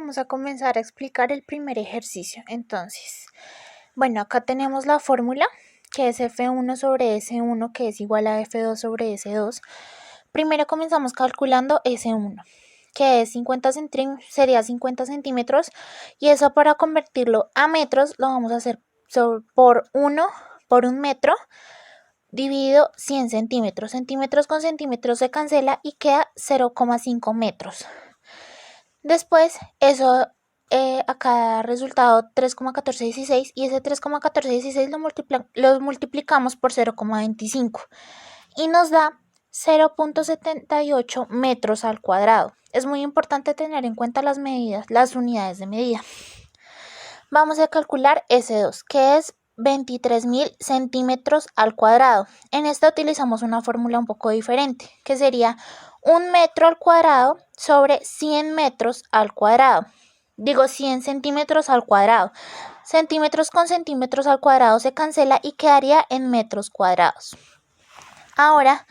vamos a comenzar a explicar el primer ejercicio. Entonces, bueno, acá tenemos la fórmula que es F1 sobre S1 que es igual a F2 sobre S2. Primero comenzamos calculando S1, que es sería 50 centímetros, y eso para convertirlo a metros lo vamos a hacer por 1 metro dividido 100 centímetros. Centímetros con centímetros se cancela y queda 0,5 metros. Después, eso acá da resultado 3,1416 y ese 3,1416 lo multiplicamos por 0,25 y nos da 0,78 metros al cuadrado. Es muy importante tener en cuenta las medidas, las unidades de medida. Vamos a calcular S2, que es 23.000 centímetros al cuadrado. En esta utilizamos una fórmula un poco diferente, que sería 1 metro al cuadrado sobre 100 metros al cuadrado. Digo 100 centímetros al cuadrado. Centímetros con centímetros al cuadrado se cancela y quedaría en metros cuadrados. Ahora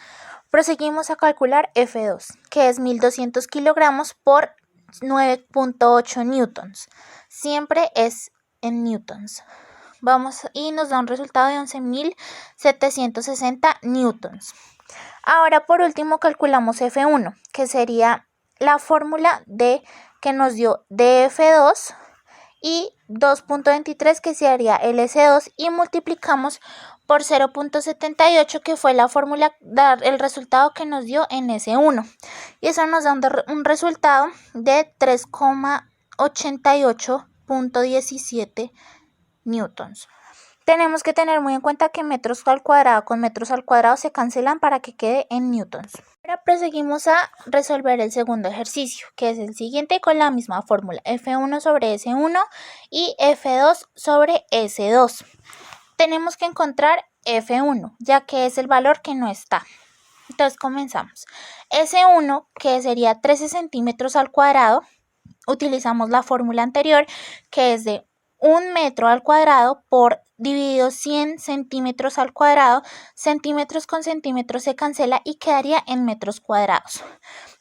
proseguimos a calcular F2, que es 1.200 kilogramos por 9.8 newtons. Siempre es en newtons. Y nos da un resultado de 11.760 newtons. Ahora por último calculamos F1, que sería la fórmula que nos dio dF2 y 2.23 que sería el S2 y multiplicamos por 0.78 que fue la fórmula, el resultado que nos dio en S1, y eso nos da un resultado de 3,88.17 newtons. Tenemos que tener muy en cuenta que metros al cuadrado con metros al cuadrado se cancelan para que quede en newtons. Ahora proseguimos a resolver el segundo ejercicio, que es el siguiente con la misma fórmula, F1 sobre S1 y F2 sobre S2. Tenemos que encontrar F1, ya que es el valor que no está. Entonces comenzamos. S1, que sería 13 centímetros al cuadrado, utilizamos la fórmula anterior, que es de 1 metro al cuadrado por dividido 100 centímetros al cuadrado. Centímetros con centímetros se cancela y quedaría en metros cuadrados.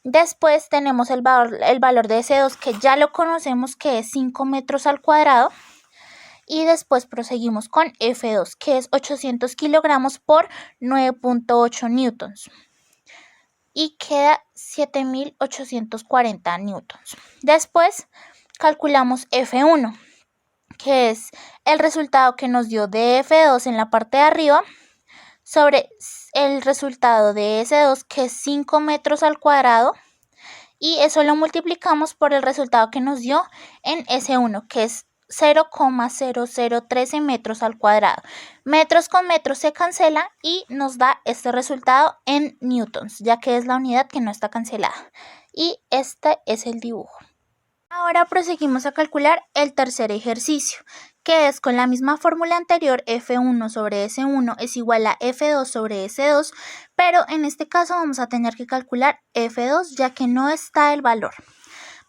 Después tenemos el valor de S2, que ya lo conocemos, que es 5 metros al cuadrado. Y después proseguimos con F2, que es 800 kilogramos por 9.8 newtons. Y queda 7.840 newtons. Después calculamos F1, que es el resultado que nos dio de F2 en la parte de arriba sobre el resultado de S2, que es 5 metros al cuadrado, y eso lo multiplicamos por el resultado que nos dio en S1, que es 0,0013 metros al cuadrado. Metros con metros se cancela y nos da este resultado en newtons, ya que es la unidad que no está cancelada. Y este es el dibujo. Ahora proseguimos a calcular el tercer ejercicio, que es con la misma fórmula anterior, F1 sobre S1 es igual a F2 sobre S2, pero en este caso vamos a tener que calcular F2 ya que no está el valor.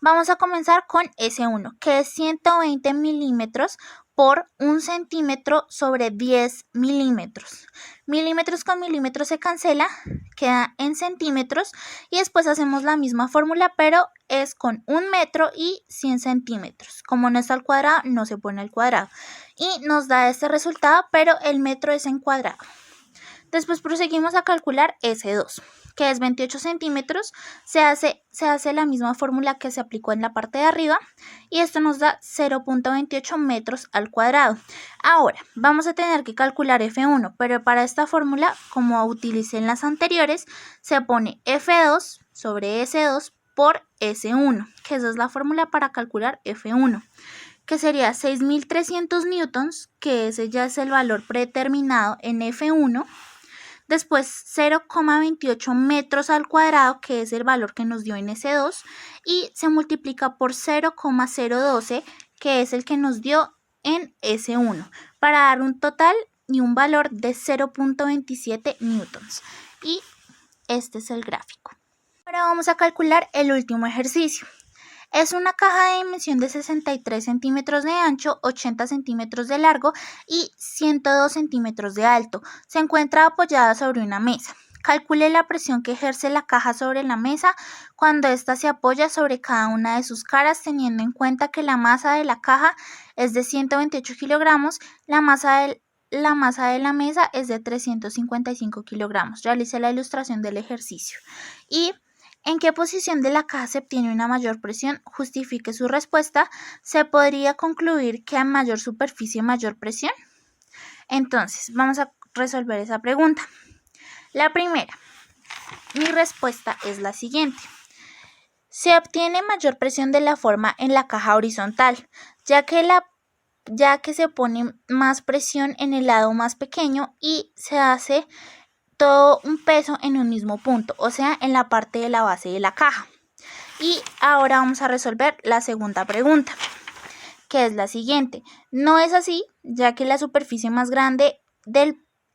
Vamos a comenzar con S1, que es 120 milímetros por 1 centímetro sobre 10 milímetros. Milímetros con milímetros se cancela, queda en centímetros, y después hacemos la misma fórmula, pero es con 1 metro y 100 centímetros. Como no está al cuadrado, no se pone al cuadrado. Y nos da este resultado, pero el metro es en cuadrado. Después proseguimos a calcular S2, que es 28 centímetros, se hace la misma fórmula que se aplicó en la parte de arriba y esto nos da 0.28 metros al cuadrado. Ahora vamos a tener que calcular F1, pero para esta fórmula, como utilicé en las anteriores, se pone F2 sobre S2 por S1, que esa es la fórmula para calcular F1, que sería 6.300 newtons, que ese ya es el valor predeterminado en F1. Después 0,28 metros al cuadrado, que es el valor que nos dio en S2, y se multiplica por 0,012, que es el que nos dio en S1, para dar un total y un valor de 0.27 newtons. Y este es el gráfico. Ahora vamos a calcular el último ejercicio. Es una caja de dimensión de 63 centímetros de ancho, 80 centímetros de largo y 102 centímetros de alto. Se encuentra apoyada sobre una mesa. Calcule la presión que ejerce la caja sobre la mesa cuando ésta se apoya sobre cada una de sus caras, teniendo en cuenta que la masa de la caja es de 128 kilogramos, la masa de la mesa es de 355 kilogramos. Realice la ilustración del ejercicio. ¿Y en qué posición de la caja se obtiene una mayor presión? Justifique su respuesta. ¿Se podría concluir que a mayor superficie, mayor presión? Entonces, vamos a resolver esa pregunta. La primera, mi respuesta es la siguiente. Se obtiene mayor presión de la forma en la caja horizontal, ya que se pone más presión en el lado más pequeño y se hace todo un peso en un mismo punto, o sea, en la parte de la base de la caja. Y ahora vamos a resolver la segunda pregunta, que es la siguiente. No es así, ya que la superficie más grande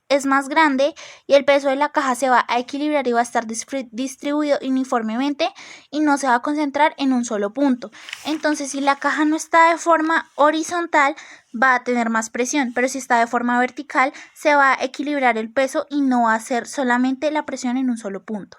es más grande y el peso de la caja se va a equilibrar y va a estar distribuido uniformemente y no se va a concentrar en un solo punto. Entonces, si la caja no está de forma horizontal, va a tener más presión, pero si está de forma vertical, se va a equilibrar el peso y no va a ser solamente la presión en un solo punto.